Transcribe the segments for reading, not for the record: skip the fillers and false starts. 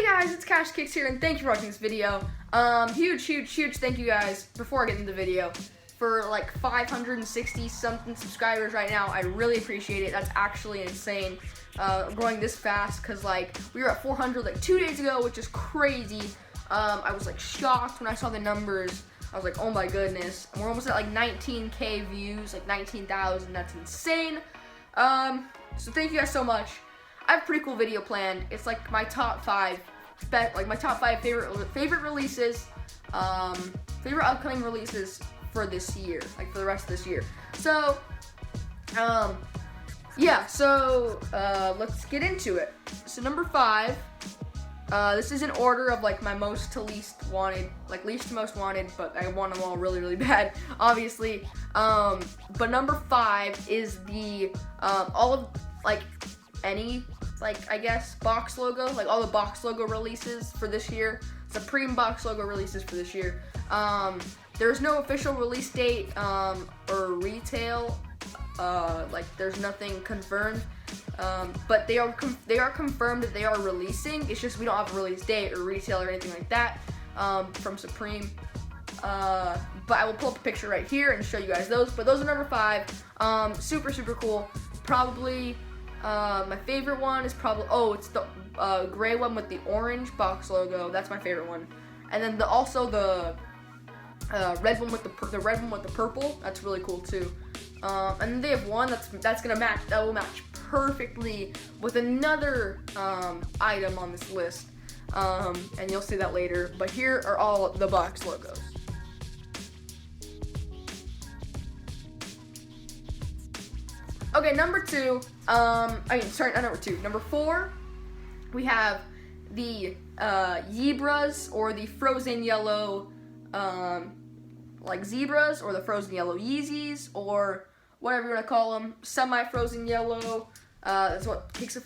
Hey guys, it's Cash Kicks here, and thank you for watching this video. Huge thank you guys, before I get into the video, for like 560 something subscribers right now. I really appreciate it. That's actually insane, growing this fast, because like we were at 400 like 2 days ago, which is crazy. I was like shocked when I saw the numbers. I was like, oh my goodness. And we're almost at like 19k views, like 19,000. That's insane. So thank you guys so much. I have a pretty cool video planned. It's like my top five favorite releases, favorite upcoming releases for this year, like for the rest of this year. So, yeah. So let's get into it. So number 5. This is in order of like my most to least wanted, like least to most wanted, but I want them all really bad, obviously. But number 5 is the all of like any, like I guess box logo, like all the box logo releases for this year, Supreme box logo releases for this year. There's no official release date or retail, like there's nothing confirmed. But they are confirmed that they are releasing. It's just we don't have a release date or retail or anything like that from Supreme. But I will pull up a picture right here and show you guys those. But those are number 5. Super cool. Probably my favorite one is probably it's the gray one with the orange box logo. That's my favorite one. And then also the red one with the red one with the purple. That's really cool too. And then they have one that will match perfectly with another item on this list, and you'll see that later. But here are all the box logos. Okay, number 2. Number 4. We have the Zebras, or the frozen yellow, like zebras, or the frozen yellow Yeezys, or whatever you want to call them, semi-frozen yellow. That's what Kicks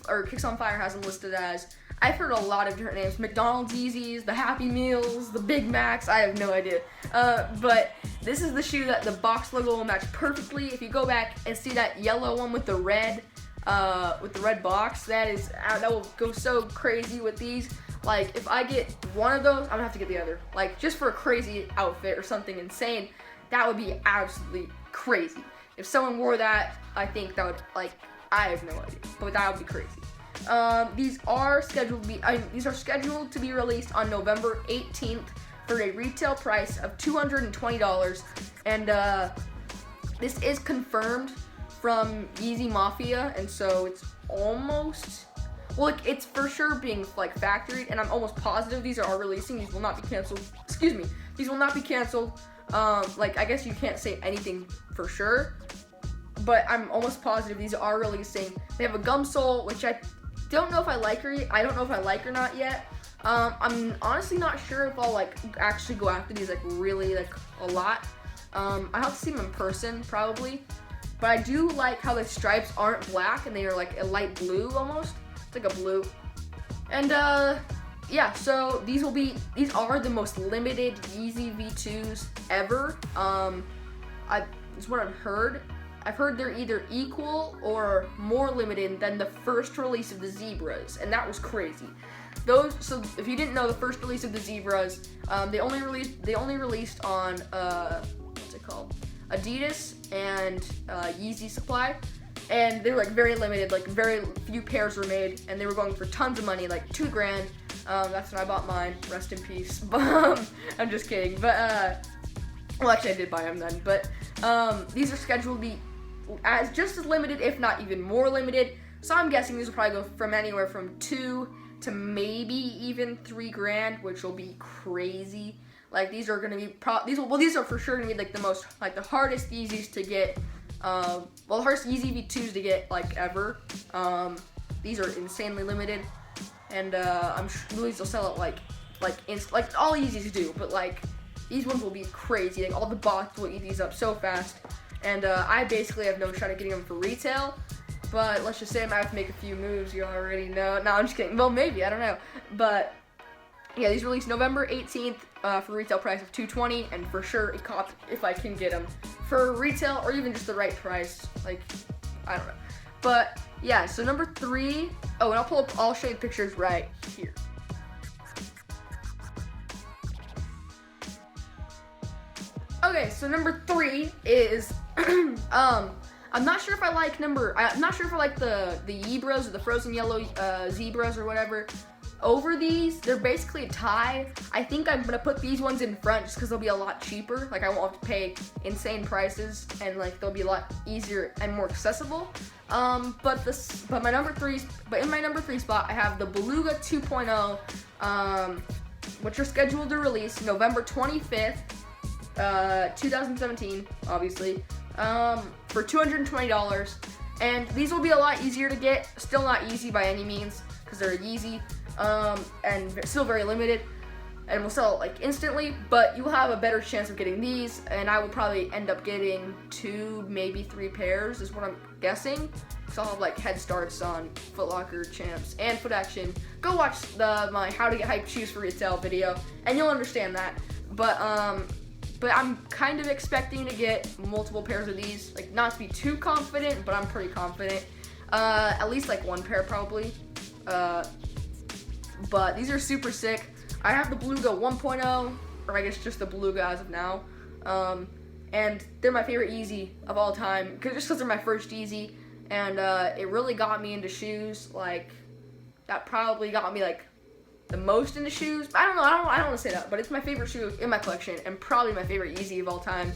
on Fire has them listed as. I've heard a lot of different names: McDonald's Yeezys, the Happy Meals, the Big Macs. I have no idea. But this is the shoe that the box logo will match perfectly. If you go back and see that yellow one with the red box, that will go so crazy with these. Like, if I get one of those, I'm gonna have to get the other. Like, just for a crazy outfit or something insane, that would be absolutely crazy. If someone wore that, I think that would, like, I have no idea, but that would be crazy. These are scheduled to be released on November 18th for a retail price of $220, and this is confirmed from Yeezy Mafia, and so it's almost, well, like, it's for sure being like factoried, and I'm almost positive these are releasing. These will not be canceled. Excuse me. These will not be canceled. Like, I guess you can't say anything for sure, but I'm almost positive these are releasing. They have a gum sole, which I don't know if I like or not yet. I'm honestly not sure if I'll like actually go after these like really like a lot. I have to see them in person probably, but I do like how the stripes aren't black and they are like a light blue almost. It's like a blue. And yeah, so these are the most limited Yeezy V2s ever. Is what I've heard. I've heard they're either equal or more limited than the first release of the Zebras, and that was crazy. So if you didn't know, the first release of the Zebras, they only released on what's it called? Adidas and Yeezy Supply, and they were like very limited, like very few pairs were made, and they were going for tons of money, like $2 grand. That's when I bought mine. Rest in peace. I'm just kidding. But well, actually, I did buy them then. But these are scheduled to be just as limited, if not even more limited. So I'm guessing these will probably go from anywhere from 2 to maybe even $3 grand, which will be crazy. Like, these are gonna be these are for sure gonna be like the hardest Yeezys to get. The hardest Yeezy V2s to get like ever. These are insanely limited, and I'm sure these will sell at like all Yeezys do, but like these ones will be crazy. Like, all the bots will eat these up so fast. And I basically have no shot at getting them for retail, but let's just say I might have to make a few moves. You already know. No, I'm just kidding. Well, maybe, I don't know. But yeah, these released November 18th for retail price of $220, and for sure a cop if I can get them for retail or even just the right price. Like, I don't know. But yeah, so number 3. Oh, and I'll show you pictures right here. Okay, so number 3 is I'm not sure if I like the Yebras or the frozen yellow zebras or whatever. Over these, they're basically a tie. I think I'm gonna put these ones in front just because they'll be a lot cheaper. Like I won't have to pay insane prices, and like they'll be a lot easier and more accessible. But in my number three spot, I have the Beluga 2.0, which are scheduled to release November 25th, 2017, obviously, for $220. And these will be a lot easier to get. Still not easy by any means because they're Yeezy. And still very limited, and will sell like instantly, but you'll have a better chance of getting these, and I will probably end up getting 2, maybe 3 pairs is what I'm guessing, because I'll have like head starts on Foot Locker, Champs, and Foot Action. Go watch my How to Get Hype Shoes for Retail video, and you'll understand that. But I'm kind of expecting to get multiple pairs of these, like not to be too confident, but I'm pretty confident. At least like 1 pair probably. But these are super sick. I have the Beluga 1.0, or I guess just the Beluga as of now. And they're my favorite Yeezy of all time, just because they're my first Yeezy. And it really got me into shoes. Like, that probably got me like the most into shoes. I don't know, I don't want to say that, but it's my favorite shoe in my collection, and probably my favorite Yeezy of all time.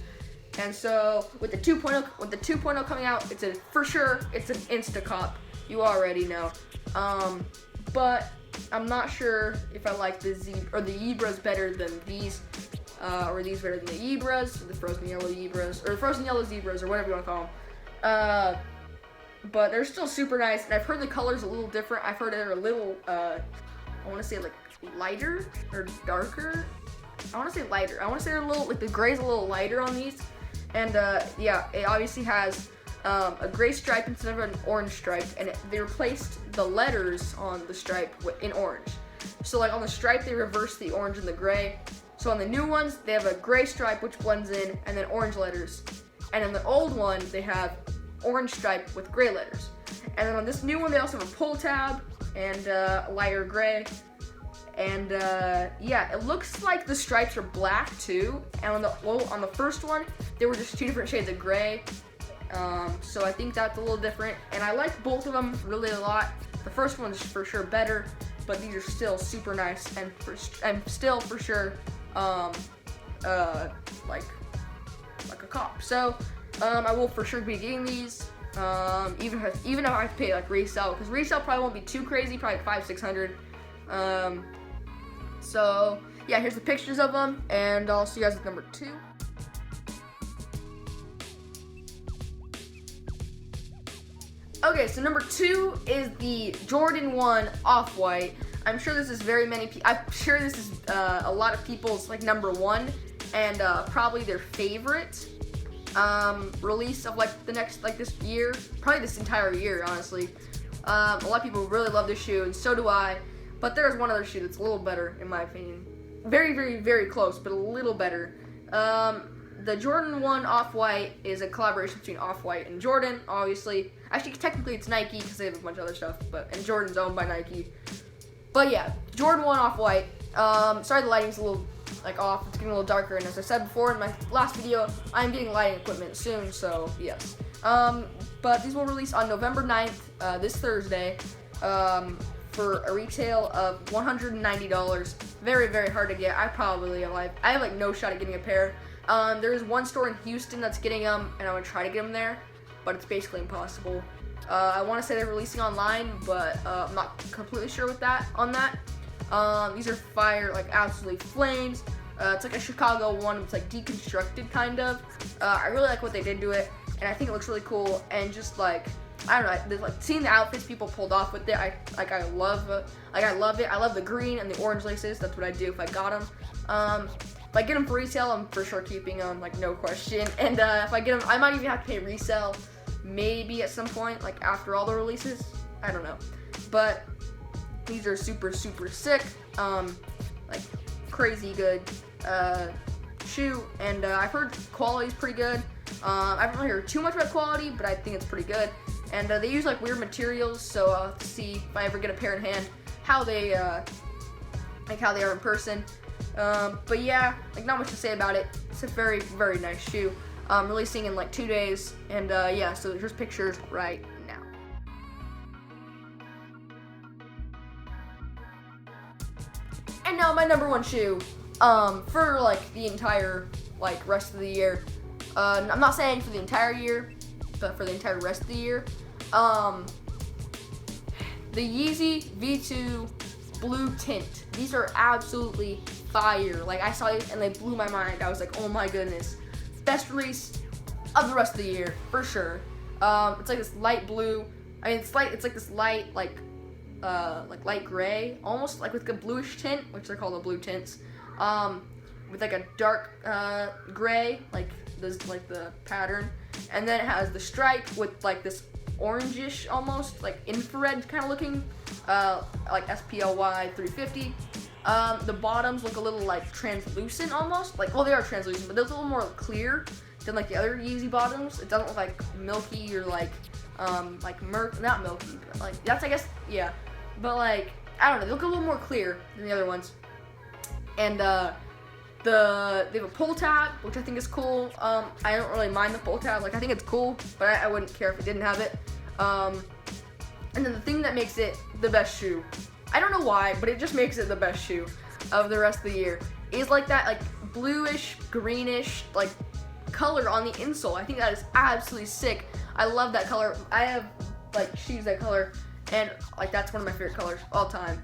And so with the 2.0 coming out, it's for sure it's an insta cop. You already know. But I'm not sure if I like the Yebras better than these, or these better than the Yebras, or the frozen yellow Yebras, or frozen yellow zebras, or whatever you want to call them. But they're still super nice, and I've heard the colors a little different. I've heard they're a little, I want to say like lighter or darker. I want to say lighter. I want to say they're a little, like the gray's a little lighter on these, and yeah, it obviously has a gray stripe instead of an orange stripe, and they replaced the letters on the stripe in orange. So like on the stripe, they reversed the orange and the gray. So on the new ones, they have a gray stripe which blends in, and then orange letters. And in the old one, they have orange stripe with gray letters. And then on this new one, they also have a pull tab and lighter gray. And yeah, it looks like the stripes are black too. And on the first one, they were just 2 different shades of gray. So I think that's a little different, and I like both of them really a lot. The first one's for sure better, but these are still super nice, and still for sure like a cop. So I will for sure be getting these, even if I have to pay like resale, because resale probably won't be too crazy, probably like $500-600. So yeah, here's the pictures of them, and I'll see you guys with number 2. Okay, so number 2 is the Jordan 1 Off-White. I'm sure this is a lot of people's like number 1, and probably their favorite release of like this year, probably this entire year, honestly. A lot of people really love this shoe, and so do I. But there's one other shoe that's a little better, in my opinion. Very, very, very close, but a little better. The Jordan 1 Off-White is a collaboration between Off-White and Jordan, obviously. Actually, technically it's Nike because they have a bunch of other stuff, and Jordan's owned by Nike. But yeah, Jordan 1 Off-White. Sorry the lighting's a little off, it's getting a little darker, and as I said before in my last video, I'm getting lighting equipment soon, so yes. But these will release on November 9th, this Thursday, for a retail of $190. Very, very hard to get. I have like no shot at getting a pair. There is one store in Houston that's getting them, and I'm gonna try to get them there, but it's basically impossible. I want to say they're releasing online, but I'm not completely sure on that. These are fire, like absolutely flames. It's like a Chicago one. It's like deconstructed kind of. I really like what they did to it, and I think it looks really cool. And just like, I don't know, like seeing the outfits people pulled off with it, I love it. I love the green and the orange laces. That's what I'd do if I got them. If I get them for resale, I'm for sure keeping them, like no question. And if I get them, I might even have to pay resale, maybe at some point, like after all the releases. I don't know. But these are super, super sick. Like crazy good shoe, and I've heard quality's pretty good. I haven't really heard too much about quality, but I think it's pretty good. And they use like weird materials, so I'll have to see if I ever get a pair in hand how they are in person. But yeah, like not much to say about it. It's a very, very nice shoe. Releasing in like 2 days, and yeah, so here's pictures right now. And now my number one shoe, for like the entire like rest of the year. I'm not saying for the entire year, but for the entire rest of the year. The Yeezy V2 blue tint. These are absolutely fire. Like, I saw it and they blew my mind. I was like, oh my goodness. Best release of the rest of the year, for sure. It's like this light blue. I mean, it's like this light, like light gray, almost like with a bluish tint, which they're called the blue tints. With like a dark gray, like the pattern, and then it has the stripe with like this orangish, almost like infrared kind of looking, like SPLY 350. The bottoms look a little like translucent almost, like, well, they are translucent, but they're a little more clear than like the other Yeezy bottoms. It doesn't look like milky or like not milky, but like, that's, I guess, yeah, but like, I don't know, they look a little more clear than the other ones. And they have a pull tab, which I think is cool. I don't really mind the pull tab, like, I think it's cool, but I wouldn't care if it didn't have it. And then the thing that makes it the best shoe, I don't know why, but it just makes it the best shoe of the rest of the year, is like that like bluish, greenish like color on the insole. I think that is absolutely sick. I love that color. I have like shoes that color, and like that's one of my favorite colors all time.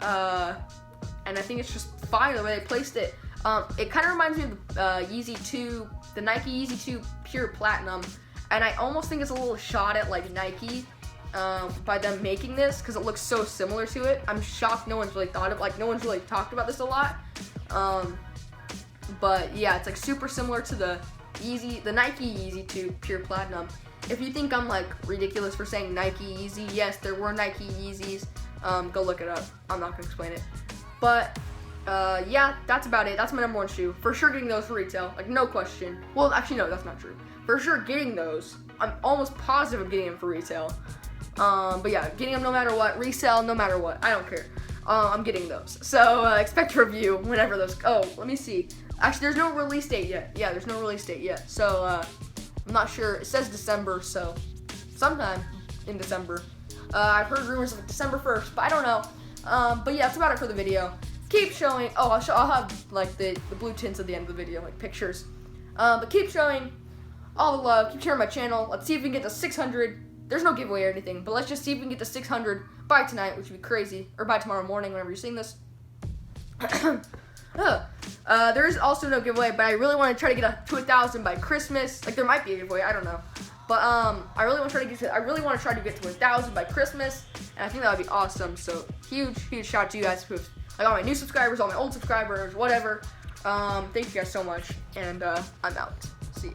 And I think it's just fire the way they placed it. It kind of reminds me of the Nike Yeezy 2 Pure Platinum, and I almost think it's a little shot at like Nike by them making this, because it looks so similar to it. I'm shocked no one's really no one's really talked about this a lot. But yeah, it's like super similar to the Nike Yeezy 2 Pure Platinum. If you think I'm like ridiculous for saying Nike Yeezy, yes, there were Nike Yeezys. Go look it up. I'm not gonna explain it. But yeah, that's about it. That's my number one shoe. For sure getting those for retail, like, no question. Well, actually, no, that's not true. For sure getting those. I'm almost positive of getting them for retail. But yeah, getting them no matter what. Resale, no matter what. I don't care. I'm getting those. So expect a review whenever those. Oh, let me see. Actually, there's no release date yet. Yeah, there's no release date yet. So I'm not sure. It says December, so sometime in December. I've heard rumors of December 1st, but I don't know. But yeah, that's about it for the video. Keep showing. Oh, I'll have like the blue tints at the end of the video, like pictures. But keep showing all the love. Keep sharing my channel. Let's see if we can get to 600. There's no giveaway or anything, but let's just see if we can get to 600 by tonight, which would be crazy, or by tomorrow morning, whenever you're seeing this. There is also no giveaway, but I really want to try to get to 1,000 by Christmas. Like, there might be a giveaway, I don't know. But I really want to try to get to 1,000 by Christmas, and I think that would be awesome. So huge shout out to you guys who have, like, all my new subscribers, all my old subscribers, whatever. Thank you guys so much, and I'm out. See ya.